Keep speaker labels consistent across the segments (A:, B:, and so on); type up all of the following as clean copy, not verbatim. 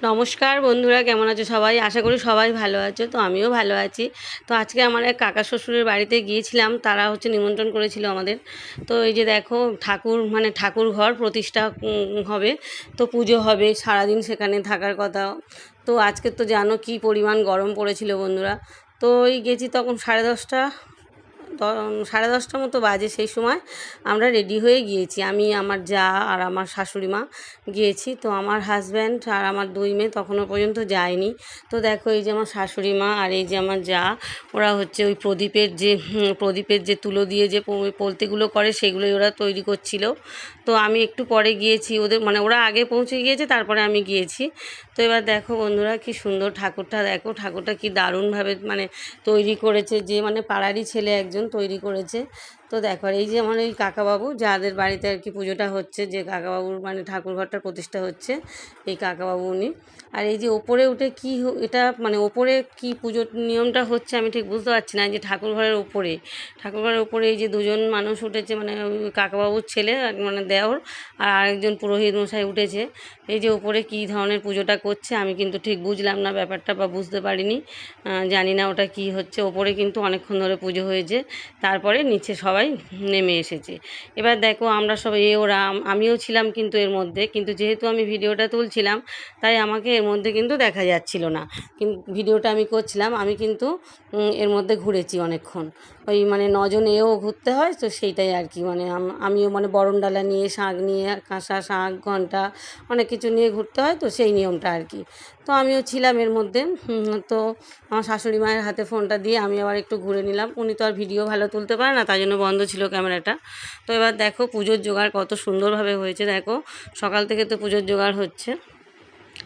A: নমস্কার বন্ধুরা, কেমন আছো সবাই? আশা করি সবাই ভালো আছো। তো আমিও ভালো আছি। তো আজকে আমার এক কাকা শ্বশুরের বাড়িতে গিয়েছিলাম, তারা নিমন্ত্রণ করেছিল আমাদের। তো এই যে দেখো, ঠাকুর ঘর প্রতিষ্ঠা হবে, তো পুজো হবে, সারাদিন সেখানে থাকার কথা। তো আজকে তো জানো কি পরিমাণ গরম পড়েছিল বন্ধুরা। তো এই গেছি তখন 10:30 10:30 মতো বাজে। সেই সময় আমরা রেডি হয়ে গিয়েছি, আমি, আমার যা আর আমার শাশুড়ি মা গিয়েছি। তো আমার হাজব্যান্ড আর আমার 2 মেয়ে তখনও পর্যন্ত যায়নি। তো দেখো, এই যে আমার শাশুড়ি মা আর এই যে আমার যা, ওরা ওই প্রদীপের যে তুলো দিয়ে যে পলতিগুলো করে, সেগুলোই ওরা তৈরি করছিল। তো আমি একটু পরে গিয়েছি, ওরা আগে পৌঁছে গিয়েছে, তারপরে আমি গিয়েছি। তো এবার দেখো বন্ধুরা, কি সুন্দর ঠাকুরটা, দেখো ঠাকুরটা কি দারুণভাবে তৈরি করেছে, যে পাড়ারই ছেলে একজন তৈরি করেছে। তো দেখো, আর এই যে আমার এই কাকাবাবু, যাদের বাড়িতে আর কি পুজোটা হচ্ছে, যে কাকাবাবুর ঠাকুরঘরটা প্রতিষ্ঠা হচ্ছে, এই কাকাবাবু উনি। আর এই যে ওপরে উঠে এটা ওপরে কি পুজোর নিয়মটা হচ্ছে আমি ঠিক বুঝতে পারছি না। যে ঠাকুরঘরের ওপরে এই যে দুজন মানুষ উঠেছে, ওই কাকাবাবুর ছেলে, দেওর, আর আরেকজন পুরোহিত মশাই উঠেছে। এই যে ওপরে কী ধরনের পুজোটা করছে আমি কিন্তু ঠিক বুঝলাম না ব্যাপারটা, বা বুঝতে পারিনি, জানি না ওটা কি হচ্ছে। ওপরে কিন্তু অনেকক্ষণ ধরে পুজো হয়েছে, তারপরে নিচে সবাই নেমে এসেছে। এবার দেখো, আমরা সবাই আমিও ছিলাম কিন্তু এর মধ্যে, কিন্তু যেহেতু আমি ভিডিওটা তুলছিলাম, তাই আমাকে এর মধ্যে কিন্তু দেখা যাচ্ছিল না। কিন্তু ভিডিওটা আমি করছিলাম, আমি কিন্তু এর মধ্যে ঘুরেছি অনেকক্ষণ। ওই 9 জন ঘুরতে হয়, তো সেইটাই আর কি। আমিও বরণডালা নিয়ে, শাঁখ নিয়ে, কাঁসা, শাঁখ, ঘণ্টা, অনেক কিছু নিয়ে ঘুরতে হয়, তো সেই নিয়মটা আর কি। তো আমিও ছিলাম এর মধ্যে। তো আমার শাশুড়ি মায়ের হাতে ফোনটা দিয়ে আমি আবার একটু ঘুরে নিলাম। উনি তো আর ভিডিও ভালো তুলতে পারে না, তাই জন্য বন্ধ ছিল ক্যামেরাটা। তো এবার দেখো, পুজোর জোগাড় কত সুন্দরভাবে হয়েছে। দেখো, সকাল থেকে তো পুজোর জোগাড় হচ্ছে।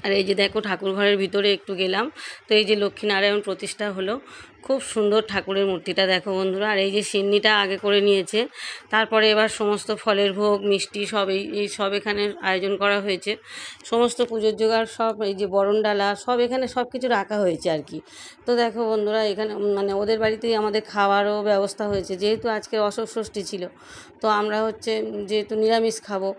A: আর এই যে দেখো, ঠাকুর ঘরের ভিতরে একটু গেলাম, তো এই যে লক্ষ্মীনারায়ণ প্রতিষ্ঠা হলো। খুব সুন্দর ঠাকুরের মূর্তিটা দেখো বন্ধুরা। আর এই যে সিন্নিটা আগে করে নিয়েছে, তারপরে এবার সমস্ত ফলের ভোগ, মিষ্টি সব এই সব এখানে আয়োজন করা হয়েছে। সমস্ত পুজোর জোগাড় সব, এই যে বরণডালা সব এখানে সব কিছু রাখা হয়েছে আর কি। তো দেখো বন্ধুরা, এখানে ওদের বাড়িতেই আমাদের খাওয়ারও ব্যবস্থা হয়েছে, যেহেতু আজকে অশোক ষষ্ঠী ছিল। তো আমরা যেহেতু নিরামিষ খাবো,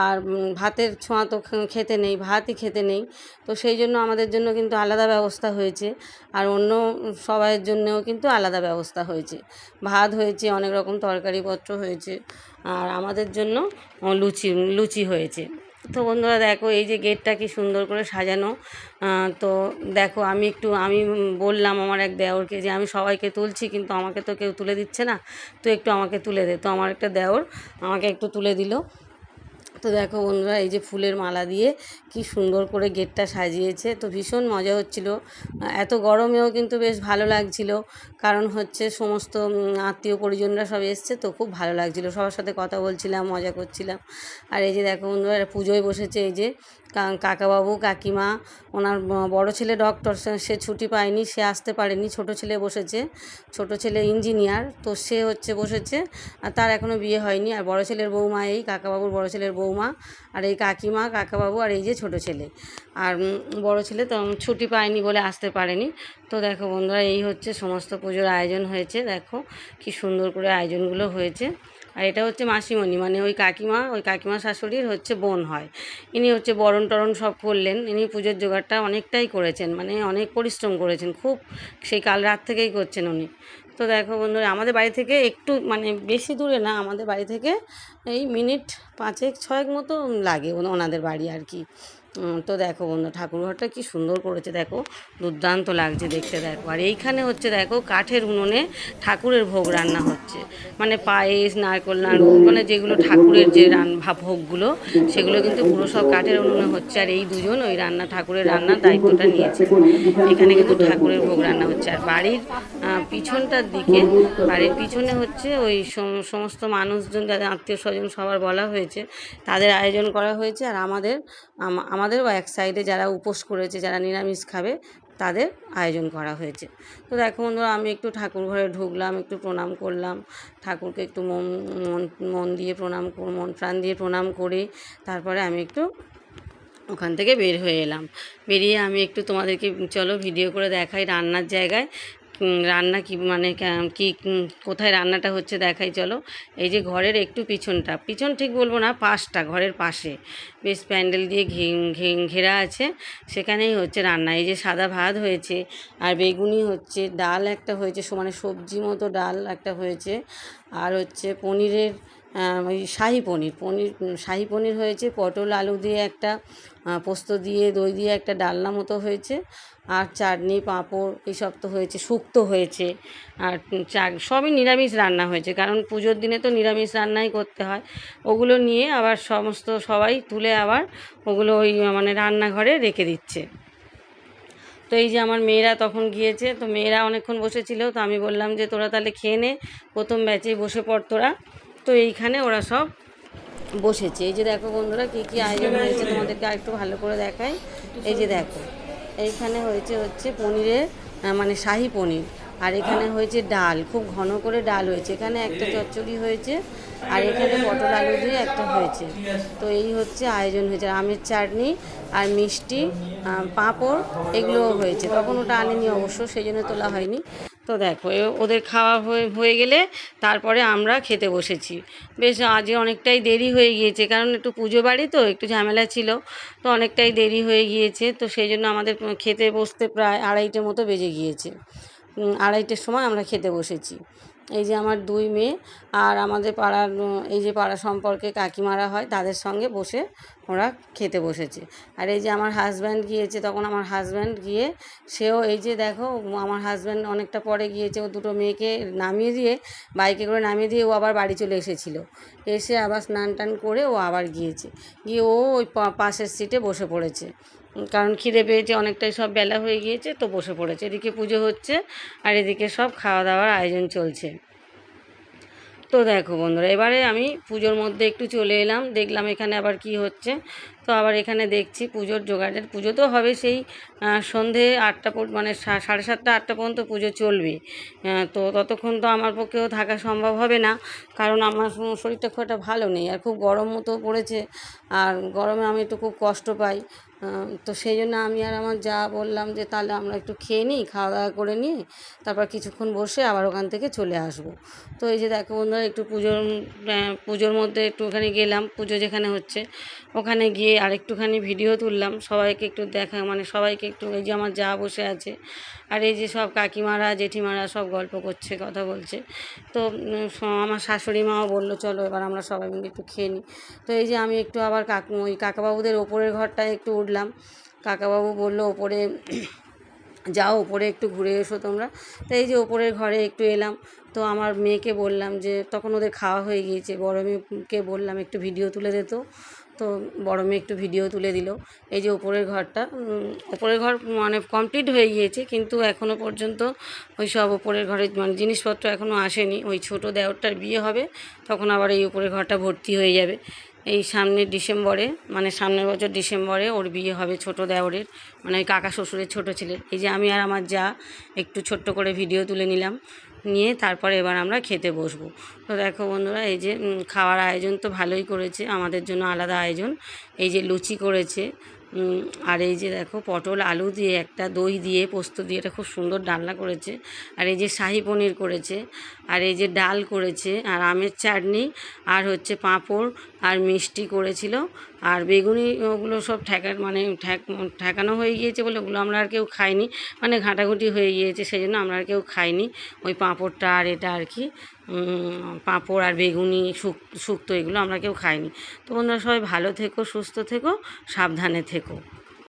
A: আর ভাতের ছোঁয়া তো খেতে নেই, ভাতই খেতে নেই। তো সেই জন্য আমাদের জন্য কিন্তু আলাদা ব্যবস্থা হয়েছে, আর অন্য সবাইয়ের জন্যও কিন্তু আলাদা ব্যবস্থা হয়েছে। ভাত হয়েছে, অনেক রকম তরকারিপত্র হয়েছে, আর আমাদের জন্য লুচি লুচি হয়েছে। তো বন্ধুরা দেখো, এই যে গেটটা কি সুন্দর করে সাজানো। তো দেখো, আমি বললাম আমার এক দেওরকে যে আমি সবাইকে তুলছি, কিন্তু আমাকে তো কেউ তুলে দিচ্ছে না, তো একটু আমাকে তুলে দে। তো আমার একটা দেওর আমাকে একটু তুলে দিল। তো দেখো বন্ধুরা, এই যে ফুলের মালা দিয়ে কি সুন্দর করে গেটটা সাজিয়েছে, তো ভীষণ মজা হচ্ছিল। এত গরমেও কিন্তু বেশ ভালো লাগছিল, কারণ সমস্ত আত্মীয় পরিজনরা সব এসছে, তো খুব ভালো লাগছিল, সবার সাথে কথা বলছিলাম, মজা করছিলাম। আর এই যে দেখো বন্ধুরা, পুজোয় বসেছে এই যে কাকাবাবু, কাকিমা, ওনার বড় ছেলে ডক্টর, সে ছুটি পায়নি, সে আসতে পারেনি। ছোট ছেলে বসেছে, ছোট ছেলে ইঞ্জিনিয়ার, তো সে বসেছে, আর তার এখনও বিয়ে হয়নি। আর বড় ছেলের বৌমা, এই কাকাবাবুর বড় ছেলের বৌমা, আর এই কাকিমা, কাকাবাবু, আর এই যে ছোট ছেলে। আর বড় ছেলে তো ছুটি পায়নি বলে আসতে পারেনি। তো দেখো বন্ধুরা, এই সমস্ত পুজোর আয়োজন হয়েছে। দেখো কি সুন্দর করে আয়োজনগুলো হয়েছে। আর এটা মাসিমণি, ওই কাকিমা শাশুড়ির বোন হয়। ইনি বরণ টরণ সব করলেন। ইনি পুজোর জোগাড়টা অনেকটাই করেছেন, অনেক পরিশ্রম করেছেন, খুব সেই কাল রাত থেকেই করছেন উনি। তো দেখো বন্ধুরা, আমাদের বাড়ি থেকে একটু বেশি দূরে না, আমাদের বাড়ি থেকে এই মিনিট 5-6 মতো লাগে ওনাদের বাড়ি আর কি। তো দেখো বন্ধু, ঠাকুরঘরটা কি সুন্দর করেছে, দেখো দুর্দান্ত লাগছে দেখতে। দেখো, আর এইখানে দেখো, কাঠের উনুনে ঠাকুরের ভোগ রান্না হচ্ছে, পায়েস, নারকোল যেগুলো ঠাকুরের যে ভোগগুলো, সেগুলো কিন্তু পুরো সব কাঠের উনুনে হচ্ছে। আর এই দুজন ওই ঠাকুরের রান্নার দায়িত্বটা নিয়েছে। এখানে কিন্তু ঠাকুরের ভোগ রান্না হচ্ছে। আর বাড়ির পিছনটার দিকে, বাড়ির পিছনে ওই সমস্ত মানুষজন, যাদের আত্মীয় স্বজন সবার বলা হয়েছে, তাদের আয়োজন করা হয়েছে। আর আমাদেরও এক সাইডে যারা উপোস করেছে, যারা নিরামিষ খাবে, তাদের আয়োজন করা হয়েছে। তো দেখো বন্ধুরা, আমি একটু ঠাকুর ঘরে ঢুকলাম, একটু প্রণাম করলাম ঠাকুরকে, একটু মন দিয়ে মন প্রাণ দিয়ে প্রণাম করে তারপরে আমি একটু ওখান থেকে বের হয়ে এলাম। বেরিয়ে আমি একটু তোমাদেরকে চলো ভিডিও করে দেখাই রান্নার জায়গায় রান্না কি মানে কি কোথায় রান্নাটা হচ্ছে দেখাই চলো। এই যে ঘরের একটু পিছন ঠিক বলবো না, পাশটা, ঘরের পাশে বেশ প্যান্ডেল দিয়ে ঘেরা আছে, সেখানেই হচ্ছে রান্না। এই যে সাদা ভাত হয়েছে, আর বেগুনি হচ্ছে, ডাল একটা হয়েছে, মানে সবজি মতো ডাল একটা হয়েছে, আর হচ্ছে পনিরের ওই শাহি পনির হয়েছে, পটল আলু দিয়ে একটা, পোস্ত দিয়ে দই দিয়ে একটা ডালনা মতো হয়েছে, আর চাটনি পাঁপড় এইসব তো হয়েছে, শুক্তো হয়েছে, আর সবই নিরামিষ রান্না হয়েছে, কারণ পুজোর দিনে তো নিরামিষ রান্নাই করতে হয়। ওগুলো নিয়ে আবার সবাই তুলে আবার ওগুলো ওই মানে রান্নাঘরে রেখে দিচ্ছে। তো এই যে আমার মেয়েরা তখন গিয়েছে, তো মেয়েরা অনেকক্ষণ বসেছিল, তো আমি বললাম যে তোরা তাহলে খেয়ে নে, প্রথম ব্যাচেই বসে পড় তোরা। তো এইখানে ওরা সব বসেছে। এই যে দেখো বন্ধুরা কী কী আয়োজন হয়েছে, তোমাদেরকে আরেকটু ভালো করে দেখাই। এই যে দেখো, এইখানে হচ্ছে পনিরের মানে শাহি পনির, আর এখানে হয়েছে ডাল, খুব ঘন করে ডাল হয়েছে, এখানে একটা চচ্চড়ি হয়েছে, আর এখানে পটল আলু দিয়ে একটা হয়েছে। তো এই হচ্ছে আয়োজন হয়েছে, আমের চাটনি আর মিষ্টি, পাঁপড় এগুলোও হয়েছে। তখন ওটা আনেনি অবশ্য, সেই জন্য তোলা হয়নি। তো দেখো ওদের খাওয়া হয়ে গেলে তারপরে আমরা খেতে বসেছি। বেশ আজ অনেকটাই দেরি হয়ে গিয়েছে, কারণ একটু পুজো বাড়ি তো একটু ঝামেলা ছিল, তো অনেকটাই দেরি হয়ে গিয়েছে। তো সেই জন্য আমাদের খেতে বসতে প্রায় 2:30 মতো বেজে গিয়েছে। 2:30টার সময় আমরা খেতে বসেছি। এই যে আমার 2 মেয়ে আর আমাদের পাড়ার এই যে পাড়া সম্পর্কে কাকিমারা হয়, তাদের সঙ্গে বসে ওরা খেতে বসেছে। আর এই যে আমার হাজব্যান্ড গিয়েছে, তখন আমার হাজব্যান্ড গিয়ে সেও এই যে দেখো, আমার হাজব্যান্ড অনেকটা পরে গিয়েছে, ও দুটো মেয়েকে নামিয়ে দিয়ে, বাইকে করে নামিয়ে দিয়ে ও আবার বাড়ি চলে এসেছিলো, এসে আবার স্নান টান করে ও আবার গিয়েছে, গিয়ে ও ওই পাশের সিটে বসে পড়েছে, কারণ খিদে পেয়েছে, অনেকটাই সব বেলা হয়ে গিয়েছে, তো বসে পড়েছে। এদিকে পুজো হচ্ছে আর এদিকে সব খাওয়া দাওয়ার আয়োজন চলছে। তো দেখো বন্ধুরা, এবারে আমি পুজোর মধ্যে একটু চলে এলাম, দেখলাম এখানে আবার কি হচ্ছে। তো আবার এখানে দেখছি পুজোর জোগাড়ের, পুজো তো হবে সেই সন্ধে 8টা মানে 7:30 8টা পর্যন্ত পুজো চলবে। তো ততক্ষণ তো আমার পক্ষেও থাকা সম্ভব হবে না, কারণ আমার শরীরটা খুব একটা ভালো নেই, আর খুব গরম মতো পড়েছে, আর গরমে আমি একটু খুব কষ্ট পাই। তো সেই জন্য আমি আর আমার যা বললাম যে তাহলে আমরা একটু খেয়ে নিই, খাওয়া দাওয়া করে নিয়ে তারপর কিছুক্ষণ বসে আবার ওখান থেকে চলে আসবো। তো এই যে দেখো বন্ধুরা, একটু পুজোর মধ্যে একটুখানি গেলাম, পুজো যেখানে হচ্ছে ওখানে গিয়ে আর একটুখানি ভিডিও তুললাম, সবাইকে একটু দেখা, মানে সবাইকে একটু, এই যে আমার যা বসে আছে, আর এই যে সব কাকিমারা জেঠিমারা সব গল্প করছে, কথা বলছে। তো আমার শাশুড়ি মাও বললো চলো এবার আমরা সবাই মিলে একটু খেয়ে নিই। তো এই যে আমি একটু আবার ওই কাকাবাবুদের ওপরের ঘরটায় একটু উঠলাম, কাকাবাবু বললো ওপরে যাও, ওপরে একটু ঘুরে এসো তোমরা। তো এই যে ওপরের ঘরে একটু এলাম। তো আমার মেয়েকে বললাম যে, তখন ওদের খাওয়া হয়ে গিয়েছে, বড় মেয়েকে বললাম একটু ভিডিও তুলে দে। তো বড় মেয়ে একটু ভিডিও তুলে দিল। এই যে ওপরের ঘরটা, ওপরের ঘর মানে কমপ্লিট হয়ে গিয়েছে, কিন্তু এখনও পর্যন্ত ওই সব ওপরের ঘরের মানে জিনিসপত্র এখনও আসেনি। ওই ছোটো দেওরটার বিয়ে হবে, তখন আবার এই ওপরের ঘরটা ভর্তি হয়ে যাবে। এই সামনের ডিসেম্বরে, মানে সামনের বছর ডিসেম্বরে ওর বিয়ে হবে, ছোটো দেওরের, মানে ওই কাকা শ্বশুরের ছোটো ছেলের। এই যে আমি আর আমার যা একটু ছোট্ট করে ভিডিও তুলে নিলাম, নিয়ে তারপরে এবার আমরা খেতে বসবো। তো দেখো বন্ধুরা, এই যে খাওয়ার আয়োজন তো ভালোই করেছে, আমাদের জন্য আলাদা আয়োজন। এই যে লুচি করেছে, আর এই যে দেখো পটল আলু দিয়ে একটা, দই দিয়ে পোস্ত দিয়ে এটা খুব সুন্দর ডালনা করেছে, আর এই যে শাহি পনির করেছে, আর এই যে ডাল করেছে, আর আমের চাটনি, আর হচ্ছে পাঁপড় আর মিষ্টি করেছিল, আর বেগুনি ওগুলো সব ঠেকানো হয়ে গিয়েছে বলে ওগুলো আমরা আর কেউ খাইনি, মানে ঘাঁটাঘুঁটি হয়ে গিয়েছে, সেই জন্য আমরা আর কেউ খাইনি ওই পাঁপড়টা আর এটা আর কি, পাঁপড় আর বেগুনি শুক্তো এগুলো আমরা কেউ খাইনি। তো বন্ধুরা সবাই ভালো থেকো, সুস্থ থেকো, সাবধানে থেকো।